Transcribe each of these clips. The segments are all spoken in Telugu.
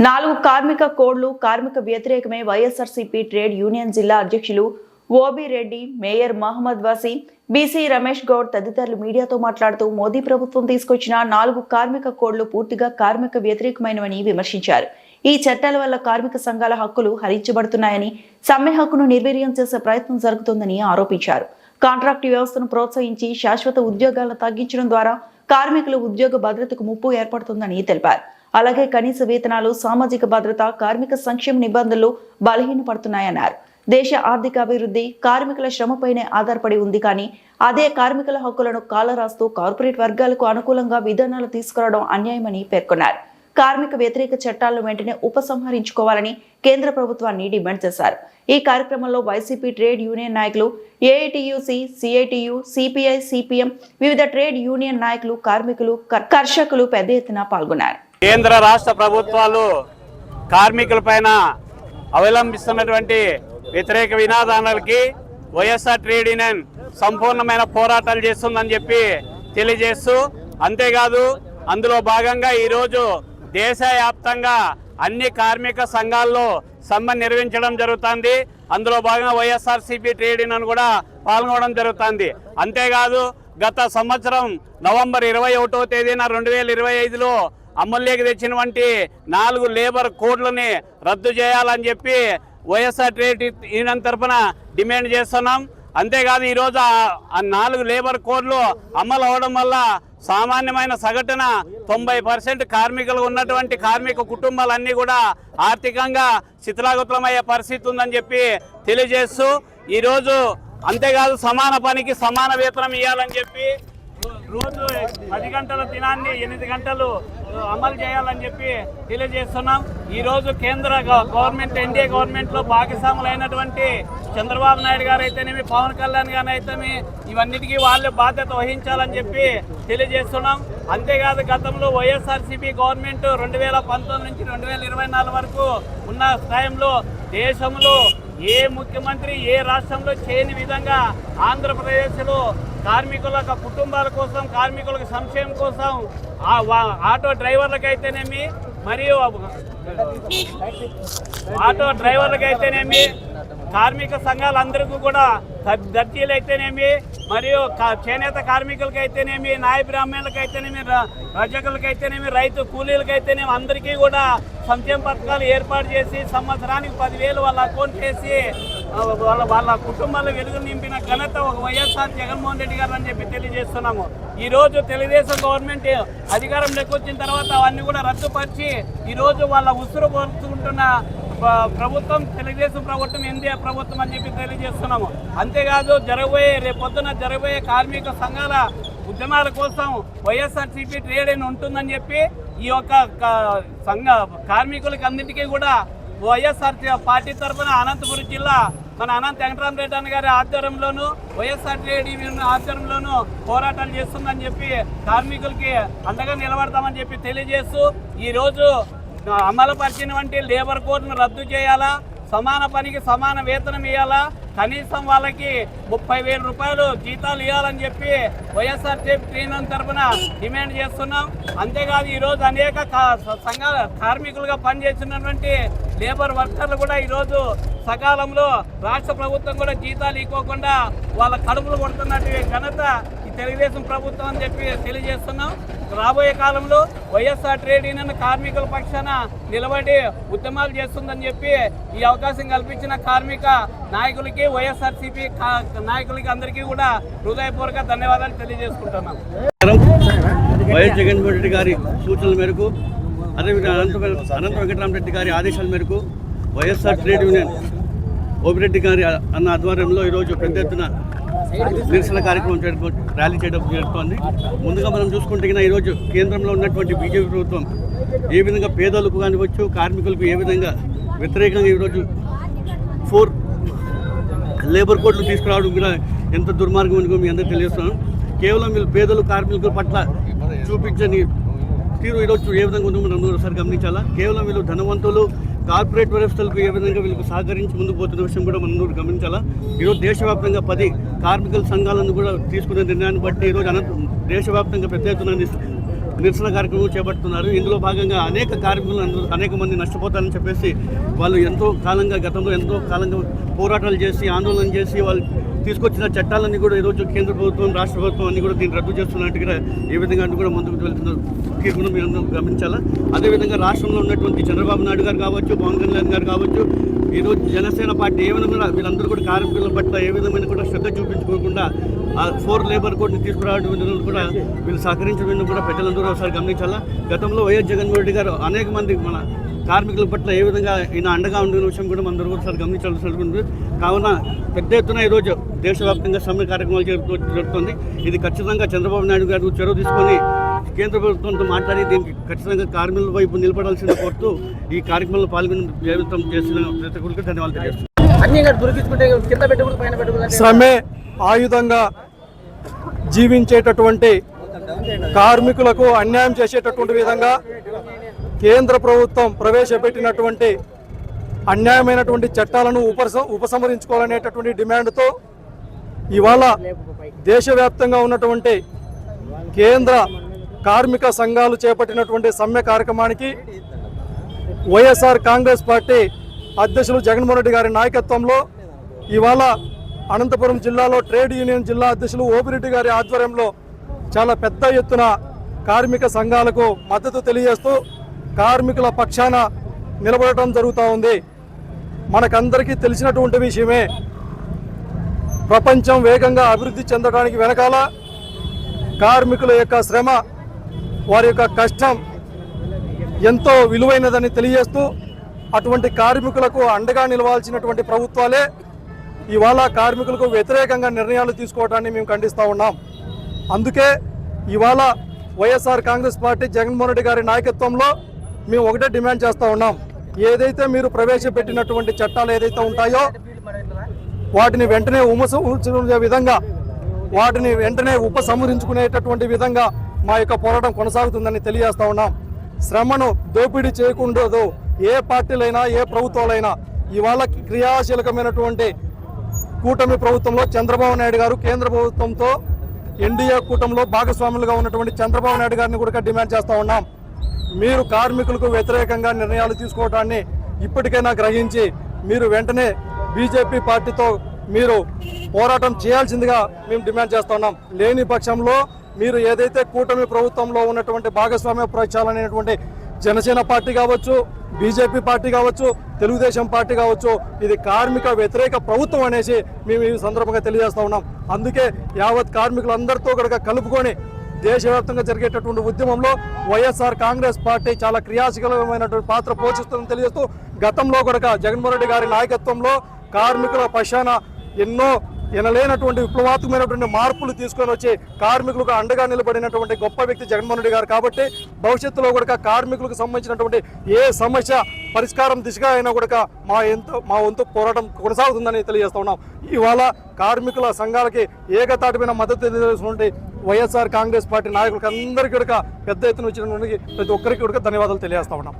4 కార్మిక కోడ్లు కార్మిక వ్యతిరేకమే వైఎస్ఆర్సీపీ ట్రేడ్ యూనియన్ జిల్లా అధ్యక్షులు OB Reddy, mayor Mohammed Waseem, BC Ramesh Goud తదితరులు మీడియాతో మాట్లాడుతూ మోదీ ప్రభుత్వం తీసుకొచ్చిన 4 కార్మిక కోడ్లు పూర్తిగా కార్మిక వ్యతిరేకమైనవని విమర్శించారు. ఈ చట్టాల వల్ల కార్మిక సంఘాల హక్కులు హరించబడుతున్నాయని, సమ్మె హక్కును నిర్వీర్యం చేసే ప్రయత్నం జరుగుతుందని ఆరోపించారు. కాంట్రాక్ట్ వ్యవస్థను ప్రోత్సహించి శాశ్వత ఉద్యోగాలను తగ్గించడం ద్వారా కార్మికుల ఉద్యోగ భద్రతకు ముప్పు ఏర్పడుతుందని తెలిపారు. అలాగే కనీస వేతనాలు, సామాజిక భద్రత, కార్మిక సంక్షేమ నిబంధనలు బలహీనపడుతున్నాయన్నారు. దేశ ఆర్థిక అభివృద్ధి కార్మికుల శ్రమపైనే ఆధారపడి ఉంది, కానీ అదే కార్మికుల హక్కులను కాలరాస్తూ కార్పొరేట్ వర్గాలకు అనుకూలంగా విధానాలు తీసుకురావడం అన్యాయమని పేర్కొన్నారు. కార్మిక వ్యతిరేక చట్టాలను వెంటనే ఉపసంహరించుకోవాలని కేంద్ర ప్రభుత్వాన్ని డిమాండ్ చేశారు. ఈ కార్యక్రమంలో వైసీపీ ట్రేడ్ యూనియన్ నాయకులు, ఏఐటియుసి, సిఐటియు, సిపిఐ, సిపిఎం, వివిధ ట్రేడ్ యూనియన్ నాయకులు, కార్మికులు, కర్షకులు పెద్ద ఎత్తున పాల్గొన్నారు. కేంద్ర రాష్ట్ర ప్రభుత్వాలు కార్మికులపైన అవలంబిస్తున్నటువంటి వ్యతిరేక విధానాలకి వైఎస్ఆర్ ట్రేడ్ యూనియన్ సంపూర్ణమైన పోరాటాలు చేస్తుందని చెప్పి తెలియజేస్తూ, అంతేకాదు అందులో భాగంగా ఈరోజు దేశవ్యాప్తంగా అన్ని కార్మిక సంఘాల్లో సమ్మె నిర్వహించడం జరుగుతుంది. అందులో భాగంగా వైఎస్ఆర్సీపీ ట్రేడ్ యూనియన్ కూడా పాల్గొనడం జరుగుతుంది. అంతేకాదు గత సంవత్సరం నవంబర్ 21వ తేదీన 2025లో అమల్లోకి తెచ్చినటువంటి 4 లేబర్ కోడ్లని రద్దు చేయాలని చెప్పి వైఎస్ఆర్ ట్రేడ్ యూనియన్ తరఫున డిమాండ్ చేస్తున్నాం. అంతేకాదు ఈరోజు ఆ 4 లేబర్ కోడ్లు అమలు అవడం వల్ల సామాన్యమైన సగటున 90% కార్మికులు ఉన్నటువంటి కార్మిక కుటుంబాలన్నీ కూడా ఆర్థికంగా శిథిలాగతులమయ్యే పరిస్థితి ఉందని చెప్పి తెలియజేస్తూ, ఈరోజు అంతేకాదు సమాన పనికి సమాన వేతనం ఇవ్వాలని చెప్పి రోజు 10 గంటల దినాన్ని 8 గంటలు అమలు చేయాలని చెప్పి తెలియజేస్తున్నాం. ఈరోజు కేంద్ర గవర్నమెంట్, ఎన్డీఏ గవర్నమెంట్లో భాగస్వాములైనటువంటి చంద్రబాబు నాయుడు గారు అయితేనేమి, పవన్ కళ్యాణ్ గారు అయితేనేమి ఇవన్నిటికీ వాళ్ళు బాధ్యత వహించాలని చెప్పి తెలియజేస్తున్నాం. అంతేకాదు గతంలో వైఎస్ఆర్సీపీ గవర్నమెంట్ 2019 నుంచి 2024 వరకు ఉన్న టైంలో దేశంలో ఏ ముఖ్యమంత్రి ఏ రాష్ట్రంలో చేయని విధంగా ఆంధ్రప్రదేశ్లో కార్మికుల కుటుంబాల కోసం, కార్మికుల సంక్షేమం కోసం ఆటో డ్రైవర్లకైతేనేమి, మరియు ఆటో డ్రైవర్లకైతేనేమి, కార్మిక సంఘాలందరికీ కూడా దర్జీలు అయితేనేమి, మరియు చేనేత కార్మికులకైతేనేమి, నాయ బ్రాహ్మణులకైతేనేమి, రజకులకైతేనేమి, రైతు కూలీలకైతేనేమి అందరికీ కూడా సంక్షేమ పథకాలు ఏర్పాటు చేసి సంవత్సరానికి 10,000 వాళ్ళ అకౌంట్ చేసి వాళ్ళ కుటుంబాల్లో వెలుగు నింపిన ఘనత ఒక వైఎస్ఆర్ జగన్మోహన్ రెడ్డి గారు అని చెప్పి తెలియజేస్తున్నాము. ఈరోజు తెలుగుదేశం గవర్నమెంట్ అధికారంలోకి వచ్చిన తర్వాత అవన్నీ కూడా రద్దుపరిచి ఈరోజు వాళ్ళ ఉసురు పోర్చుకుంటున్న ప్రభుత్వం తెలుగుదేశం ప్రభుత్వం, ఎన్డీఏ ప్రభుత్వం అని చెప్పి తెలియజేస్తున్నాము. అంతేకాదు రేపొద్దున జరగబోయే కార్మిక సంఘాల ఉద్యమాల కోసం వైఎస్ఆర్సీపీ ట్రేడ్ యూనియన్ ఉంటుందని చెప్పి ఈ యొక్క కార్మికులకి అన్నింటికీ కూడా వైఎస్ఆర్ పార్టీ తరఫున అనంతపురం జిల్లా మన అనంత వెంకటరామరెడ్డి అన్న గారి ఆధ్వర్యంలోనూ, వైఎస్ఆర్ ట్రేడ్ యూనియన్ ఆధ్వర్యంలోనూ పోరాటాలు చేస్తుందని చెప్పి కార్మికులకి అండగా నిలబడతామని చెప్పి తెలియజేస్తూ, ఈరోజు అమలుపరిచినటువంటి లేబర్ కోడ్ను రద్దు చేయాలా, సమాన పనికి సమాన వేతనం ఇవ్వాలా, కనీసం వాళ్ళకి 30,000 రూపాయలు జీతాలు ఇవ్వాలని చెప్పి వైఎస్ఆర్ ట్రేడ్ యూనియన్ తరఫున డిమాండ్ చేస్తున్నాం. అంతేకాదు ఈరోజు అనేక సంఘాల కార్మికులుగా పనిచేస్తున్నటువంటి లేబర్ వర్కర్లు కూడా ఈరోజు సకాలంలో రాష్ట్ర ప్రభుత్వం కూడా జీతాలు ఇవ్వకుండా వాళ్ళ కడుపులు కొడుతున్నట్టు ఘనత ఈ తెలుగుదేశం ప్రభుత్వం అని చెప్పి తెలియజేస్తున్నాం. రాబోయే కాలంలో వైఎస్ఆర్ ట్రేడ్ యూనియన్ కార్మికుల పక్షాన నిలబడి ఉద్యమాలు చేస్తుందని చెప్పి ఈ అవకాశం కల్పించిన కార్మిక నాయకులకి, వైఎస్ఆర్సీపీ నాయకులకి అందరికీ కూడా హృదయపూర్వక ధన్యవాదాలు తెలియజేసుకుంటున్నాం. వైఎస్ జగన్మోహన్ రెడ్డి గారి సూచనల మేరకు, అదేవిధంగా అనంత వెంకటరామరెడ్డి గారి ఆదేశాల మేరకు వైఎస్ఆర్ ట్రేడ్ యూనియన్ ఓబిరెడ్డి గారి అన్న ఆధ్వర్యంలో ఈరోజు పెద్ద ఎత్తున నిరసన కార్యక్రమం ర్యాలీ చేయడం జరుగుతోంది. ముందుగా మనం చూసుకుంటే ఈరోజు కేంద్రంలో ఉన్నటువంటి బీజేపీ ప్రభుత్వం ఏ విధంగా పేదలకు కానివచ్చు, కార్మికులకు ఏ విధంగా వ్యతిరేకంగా ఈరోజు 4 లేబర్ కోడ్లు తీసుకురావడం కూడా ఎంత దుర్మార్గం అనుకో మీ అందరికీ తెలియజేస్తున్నాం. కేవలం వీళ్ళు పేదలు, కార్మికుల పట్ల చూపించని తీరు ఈరోజు ఏ విధంగా ఉందో మనం అందరూ ఒకసారి గమనించాలా. కేవలం వీళ్ళు ధనవంతులు, కార్పొరేట్ వ్యవస్థలకు ఏ విధంగా వీళ్ళకి సహకరించి ముందుకు పోతున్న విషయం కూడా మనం గమనించాలా. ఈరోజు దేశవ్యాప్తంగా 10 కార్మికుల సంఘాలను కూడా తీసుకునే నిర్ణయాన్ని బట్టి ఈరోజు దేశవ్యాప్తంగా పెద్ద ఎత్తున నిరసన కార్యక్రమం చేపడుతున్నారు. ఇందులో భాగంగా అనేక కార్మికులు అనేక మంది నష్టపోతారని చెప్పేసి వాళ్ళు ఎంతో కాలంగా పోరాటాలు చేసి ఆందోళన చేసి వాళ్ళు తీసుకొచ్చిన చట్టాలన్నీ కూడా ఈరోజు కేంద్ర ప్రభుత్వం రాష్ట్ర ప్రభుత్వం అన్ని కూడా దీన్ని రద్దు చేస్తున్నట్టుగా ఏ విధంగా కూడా ముందుకు వెళ్తున్న తీర్పును మీరు అందరూ గమనించాలా. అదేవిధంగా రాష్ట్రంలో ఉన్నటువంటి చంద్రబాబు నాయుడు గారు కావచ్చు, పవన్ కళ్యాణ్ గారు కావచ్చు, ఈరోజు జనసేన పార్టీ ఏ విధంగా వీళ్ళందరూ కూడా కార్మికుల పట్ల ఏ విధమైన కూడా శ్రద్ధ చూపించుకోకుండా ఆ 4 లేబర్ కోడ్ని తీసుకురావడం కూడా వీళ్ళు సహకరించడం కూడా ప్రజలందరూ ఒకసారి గమనించాలా. గతంలో వైఎస్ జగన్మోహన్ రెడ్డి గారు అనేక మంది మన కార్మికుల పట్ల ఏ విధంగా ఈయన అండగా ఉండిన విషయం కూడా మనందరూ ఒకసారి గమనించాల్సి ఉంటుంది. కావున పెద్ద ఎత్తున ఈరోజు దేశవ్యాప్తంగా సమ్మె కార్యక్రమాలు జరుగుతుంది. ఇది ఖచ్చితంగా చంద్రబాబు నాయుడు గారు చొరవ తీసుకొని కేంద్ర ప్రభుత్వంతో మాట్లాడి దీనికి ఖచ్చితంగా కార్మికుల వైపు నిలబడాల్సిన కోరుతూ ఈ కార్యక్రమంలో పాల్గొని జీవితం చేసిన ప్రతి ఒక్కరికి ధన్యవాదాలు తెలియజేస్తున్నాను. శ్రమే ఆయుధంగా జీవించేటటువంటి కార్మికులకు అన్యాయం చేసేటటువంటి విధంగా కేంద్ర ప్రభుత్వం ప్రవేశపెట్టినటువంటి అన్యాయమైనటువంటి చట్టాలను ఉపసంహరించుకోవాలనేటటువంటి డిమాండ్తో ఇవాళ దేశవ్యాప్తంగా ఉన్నటువంటి కేంద్ర కార్మిక సంఘాలు చేపట్టినటువంటి సమ్మె కార్యక్రమానికి వైఎస్ఆర్ కాంగ్రెస్ పార్టీ అధ్యక్షులు జగన్మోహన్ రెడ్డి గారి నాయకత్వంలో ఇవాళ అనంతపురం జిల్లాలో ట్రేడ్ యూనియన్ జిల్లా అధ్యక్షులు ఓబిరెడ్డి గారి ఆధ్వర్యంలో చాలా పెద్ద ఎత్తున కార్మిక సంఘాలకు మద్దతు తెలియజేస్తూ కార్మికుల పక్షాన నిలబడటం జరుగుతూ ఉంది. మనకందరికీ తెలిసినటువంటి విషయమే, ప్రపంచం వేగంగా అభివృద్ధి చెందడానికి వెనకాల కార్మికుల యొక్క శ్రమ, వారి యొక్క కష్టం ఎంతో విలువైనదని తెలియజేస్తూ అటువంటి కార్మికులకు అండగా నిలవాల్సినటువంటి ప్రభుత్వాలే ఇవాళ కార్మికులకు వ్యతిరేకంగా నిర్ణయాలు తీసుకోవడాన్ని మేము ఖండిస్తూ ఉన్నాం. అందుకే ఇవాళ వైఎస్ఆర్ కాంగ్రెస్ పార్టీ జగన్మోహన్ రెడ్డి గారి నాయకత్వంలో మేము ఒకటే డిమాండ్ చేస్తూ ఉన్నాం. ఏదైతే మీరు ప్రవేశపెట్టినటువంటి చట్టాలు ఏదైతే ఉంటాయో వాటిని వెంటనే ఉపసంహరించుకునేటటువంటి విధంగా మా యొక్క పోరాటం కొనసాగుతుందని తెలియజేస్తూ ఉన్నాం. శ్రమను దోపిడీ చేయకూడదు ఏ పార్టీలైనా ఏ ప్రభుత్వాలైనా. ఇవాళ క్రియాశీలకమైనటువంటి కూటమి ప్రభుత్వంలో చంద్రబాబు నాయుడు గారు, కేంద్ర ప్రభుత్వంతో ఎన్డీఏ కూటమిలో భాగస్వాములుగా ఉన్నటువంటి చంద్రబాబు నాయుడు గారిని కూడా డిమాండ్ చేస్తూ ఉన్నాం. మీరు కార్మికులకు వ్యతిరేకంగా నిర్ణయాలు తీసుకోవడాన్ని ఇప్పటికైనా గ్రహించి మీరు వెంటనే బీజేపీ పార్టీతో మీరు పోరాటం చేయాల్సిందిగా మేము డిమాండ్ చేస్తున్నాం. లేని పక్షంలో మీరు ఏదైతే కూటమి ప్రభుత్వంలో ఉన్నటువంటి భాగస్వామ్య పక్షాలనేటువంటి జనసేన పార్టీ కావచ్చు, బీజేపీ పార్టీ కావచ్చు, తెలుగుదేశం పార్టీ కావచ్చు, ఇది కార్మిక వ్యతిరేక ప్రభుత్వం అనేసి మేము ఈ సందర్భంగా తెలియజేస్తూ ఉన్నాం. అందుకే యావత్ కార్మికులందరితో కూడా కలుపుకొని దేశవ్యాప్తంగా జరిగేటటువంటి ఉద్యమంలో వైఎస్ఆర్ కాంగ్రెస్ పార్టీ చాలా క్రియాశీలమైనటువంటి పాత్ర పోషిస్తుందని తెలియజేస్తూ గతంలో కూడా జగన్మోహన్ రెడ్డి గారి నాయకత్వంలో కార్మికుల పక్షాన ఎన్నో ఎనలేనటువంటి విప్లవాత్మకమైనటువంటి మార్పులు తీసుకొని వచ్చి కార్మికులకు అండగా నిలబడినటువంటి గొప్ప వ్యక్తి జగన్మోహన్ రెడ్డి గారు. కాబట్టి భవిష్యత్తులో కూడా కార్మికులకు సంబంధించినటువంటి ఏ సమస్య పరిష్కారం దిశగా అయినా కూడా మా వంతు పోరాటం కొనసాగుతుందని తెలియజేస్తా ఉన్నాం. ఇవాళ కార్మికుల సంఘాలకి ఏకతాటిపైన మద్దతు తెలియజేసినటువంటి వైఎస్ఆర్ కాంగ్రెస్ పార్టీ నాయకులకు అందరికీ కూడా పెద్ద ఎత్తున వచ్చినటువంటి ప్రతి ఒక్కరికి కూడా ధన్యవాదాలు తెలియజేస్తా ఉన్నాం.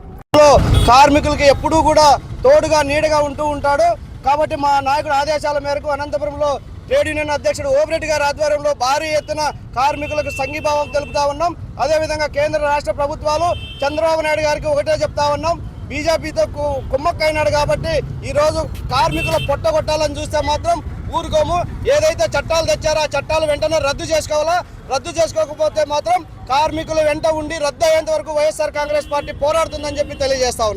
కార్మికులకి ఎప్పుడూ కూడా తోడుగా నీడగా ఉంటూ ఉంటాడు. కాబట్టి మా నాయకుడు ఆదేశాల మేరకు అనంతపురంలో ట్రేడ్ యూనియన్ అధ్యక్షుడు ఓబిరెడ్డి గారి ఆధ్వర్యంలో భారీ ఎత్తున కార్మికులకు సంఘీభావం తెలుపుతా ఉన్నాం. అదేవిధంగా కేంద్ర రాష్ట్ర ప్రభుత్వాలు చంద్రబాబు నాయుడు గారికి ఒకటే చెప్తా ఉన్నాం, బీజేపీతో కుమ్మక్కైనాడు కాబట్టి ఈరోజు కార్మికుల పొట్టగొట్టాలని చూస్తే మాత్రం ఊరుకోము. ఏదైతే చట్టాలు తెచ్చారో ఆ చట్టాలు వెంటనే రద్దు చేసుకోవాలా. రద్దు చేసుకోకపోతే మాత్రం కార్మికులు వెంట ఉండి రద్దు అయ్యేంత వరకు వైఎస్ఆర్ కాంగ్రెస్ పార్టీ పోరాడుతుందని చెప్పి తెలియజేస్తా ఉన్నాం.